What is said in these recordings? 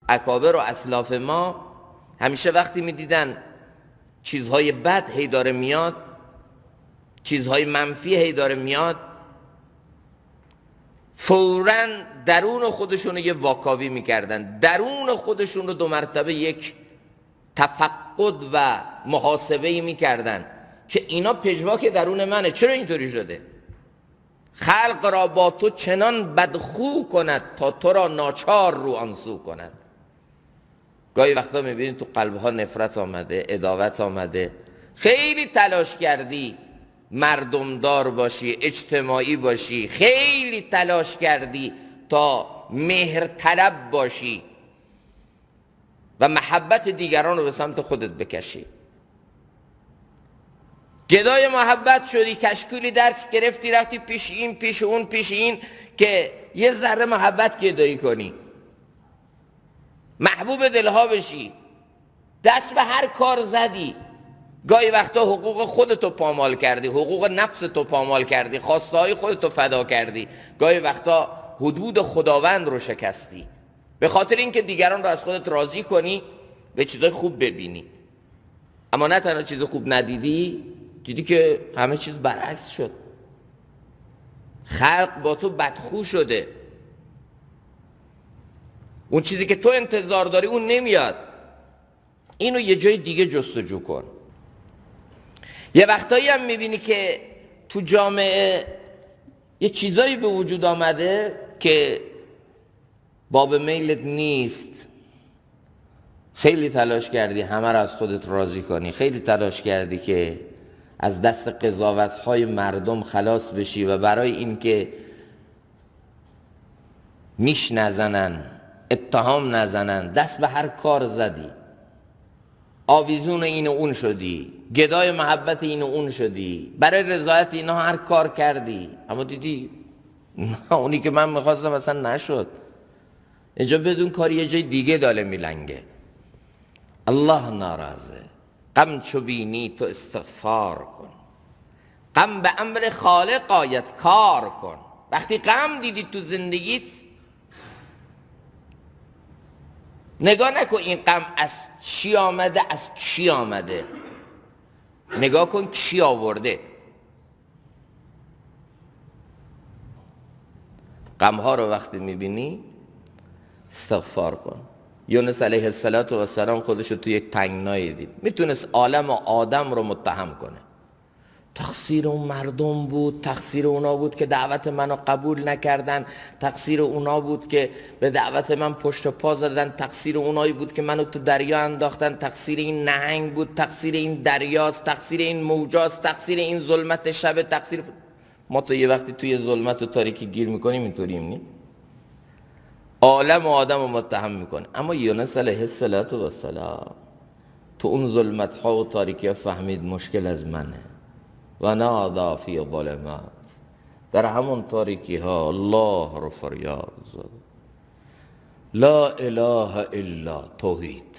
اکابر و اسلاف ما همیشه وقتی میدیدن چیزهای بد هی داره میاد، چیزهای منفی هی داره میاد، فوراً درون خودشون رو یه واکاوی میکردن، درون خودشون رو 2 مرتبه یک تفقد و محاسبه میکردن که اینا پژواک درون منه، چرا اینطوری شده؟ خلق را با تو چنان بدخو کند تا تو را ناچار رو آنسو کند. گاهی وقتا میبینید تو قلبها نفرت آمده، عداوت آمده، خیلی تلاش کردی مردمدار باشی، اجتماعی باشی، خیلی تلاش کردی تا مهر طلب باشی و محبت دیگران رو به سمت خودت بکشی، گدای محبت شدی، کشکولی درس گرفتی رفتی پیش این پیش اون پیش این که یه ذره محبت گدایی کنی، محبوب دلها بشی، دست به هر کار زدی، گاهی وقتا حقوق خودتو پامال کردی، حقوق نفستو پامال کردی، خواسته های خودتو فدا کردی، گاهی وقتا حدود خداوند رو شکستی به خاطر اینکه دیگران رو از خودت راضی کنی، به چیزای خوب ببینی. اما نه تنها چیز خوب ندیدی، دیدی که همه چیز برعکس شد، خلق با تو بدخو شده، اون چیزی که تو انتظار داری اون نمیاد. اینو یه جای دیگه جستجو کن. یه وقتایی هم میبینی که تو جامعه یه چیزایی به وجود آمده که باب میلت نیست، خیلی تلاش کردی همه رو از خودت راضی کنی، خیلی تلاش کردی که از دست قضاوت‌های مردم خلاص بشی و برای این که میش نزنن، اتهام نزنن، دست به هر کار زدی، آویزون این و اون شدی، گدای محبت این و اون شدی، برای رضایت اینا هر کار کردی، اما دیدی نه، اونی که من میخواستم اصلا نشد. اینجا بدون کاری یه جای دیگه داره میلنگه. الله ناراضه. غم چو بینی تو استغفار کن، غم به امر خالق آید کار کن. وقتی غم دیدی تو زندگیت، نگاه نکن این غم از چی آمده، از کی آمده، نگاه کن کی آورده. غمها رو وقتی میبینی استغفار کن. یونس علیه السلام خودشو توی یک تنگنایی دید، میتونست عالم و آدم رو متهم کنه، تقصیر اون مردم بود، تقصیر اونا بود که دعوت منو قبول نکردن، تقصیر اونا بود که به دعوت من پشت پا زدن، تقصیر اونایی بود که منو تو دریا انداختن، تقصیر این نهنگ بود، تقصیر این دریاست، تقصیر این موجاست، تقصیر این ظلمت شب، تقصیر. ما تو یه وقتی توی ظلمت و تاریکی گیر میکنیم اینطوریم نی؟ عالم و آدم رو متهم میکنه. اما یونس علیه السلام تو اون ظلمت ها و تاریکی ها فهمید مشکل از منه و نادا فی ظلمات، در همون تاریکی ها الله رو فریاد زد، لا اله الا توحید.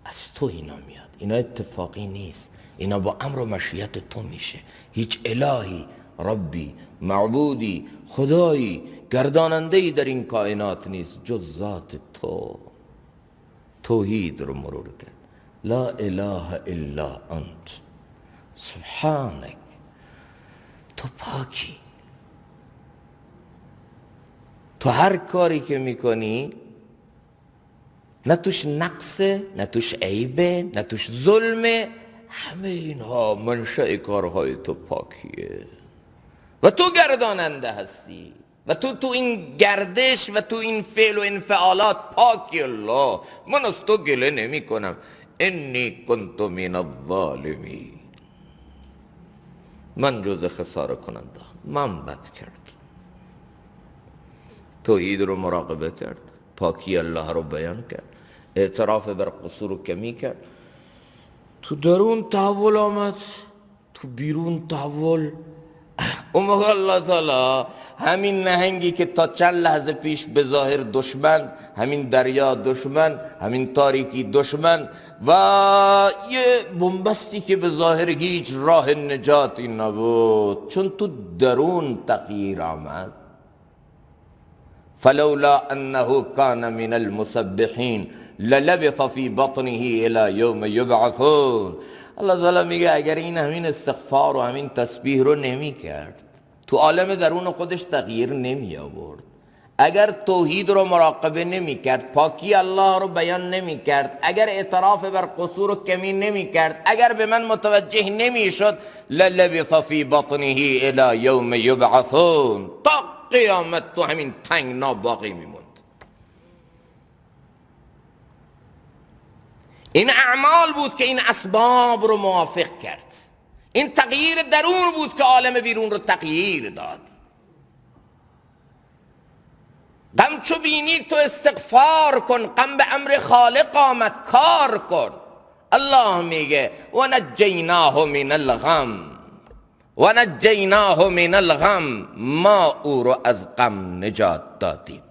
از تو اینا میاد، اینا اتفاقی نیست، اینا با امر و مشیت تو میشه. هیچ الهی، ربی، معبودی، خدایی، گردانندهی در این کائنات نیست جز ذات تو. توحید رو مرور کرد، لا اله الا انت سبحانک، تو پاکی. تو هر کاری که میکنی نه توش نقصه، نه توش عیبه، نه توش ظلمه، همه اینها منشأ کارهای تو پاکیه و تو گرداننده هستی و تو این گردش و تو این فعل و انفعالات پاکی. الله، من از تو گله نمی کنم، انی کنت من الظالمین، من جز خساره کننده، من بد کرد. توحید رو مراقبه کرد، پاکی الله رو بیان کرد، اعتراف بر قصور و کمی کرد، تو درون تحول آمد، تو بیرون تحول. اون موقع الله تعالی همین نهنگی که تا چند لحظه پیش به ظاهر دشمن، همین دریا دشمن، همین تاریکی دشمن و یه بنبستی که به ظاهر هیچ راه نجاتی نبود، چون تو درون تغییر آمد فلولا انه کان من المسبحین للبث فی بطنه الی یوم یبعثون. الله تعالی میگه اگر این همین استغفار و همین تسبیح رو نمی کرد، تو عالم درون خودش تغییر نمی آورد، اگر توحید رو مراقبه نمی کرد، پاکی الله رو بیان نمی کرد، اگر اعتراف بر قصور و کمی نمی کرد، اگر به من متوجه نمی شد، للبث فی بطنه الی یوم یبعثون، تا قیامت تو همین تنگنا باقی میموند. این اعمال بود که این اسباب رو موافق کرد، این تغییر درون بود که عالم بیرون رو تغییر داد. غم چو بینی تو استغفار کن، غم به امر خالق آمد کار کن. الله میگه و نجیناه من الغم، و نجیناه من الغم، ما او رو از غم نجات دادیم.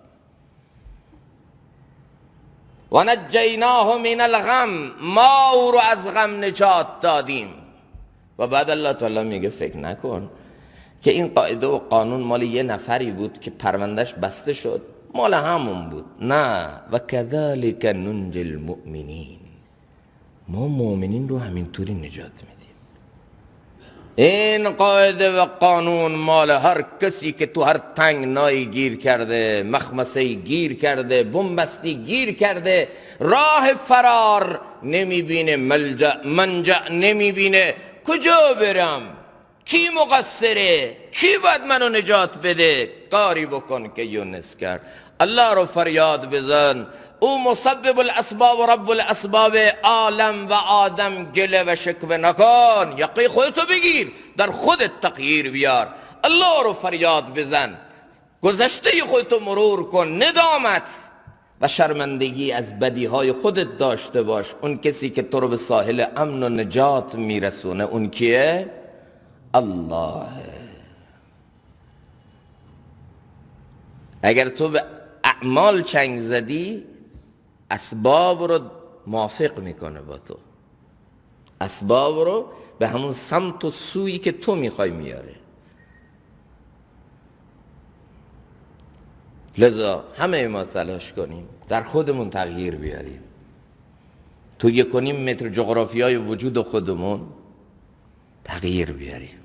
و نجیناه من الغم، ما او رو از غم نجات دادیم. و بعد الله تعالی میگه فکر نکن که این قاعده و قانون مال یه نفری بود که پروندهش بسته شد، مال همون بود. نه، و کذالک ننجی المؤمنین، ما مؤمنین رو همینطوری نجات میدیم. این قاعده و قانون مال هر کسی که تو هر تنگنایی گیر کرده، مخمسه گیر کرده، بنبستی گیر کرده، راه فرار نمیبینه، منجع نمیبینه، کجا برم، کی مقصره، کی باید منو نجات بده، کاری بکن که یونس کرد. الله رو فریاد بزن، او مسبب الاسباب و رب الاسباب، عالم و آدم گله و شکوه نکن، یقی خودتو بگیر، در خودت تغییر بیار. الله رو فریاد بزن، گذشته خودتو مرور کن، ندامت و شرمندگی از بدیهای خودت داشته باش. اون کسی که تو رو به ساحل امن و نجات میرسونه اون کیه؟ الله. اگر تو به اعمال چنگ زدی، اسباب رو موافق میکنه با تو، اسباب رو به همون سمت و سویی که تو میخوای میاره. لذا همه ما تلاش کنیم در خودمون تغییر بیاریم، تو 1.5 متر جغرافیای وجود خودمون تغییر بیاریم.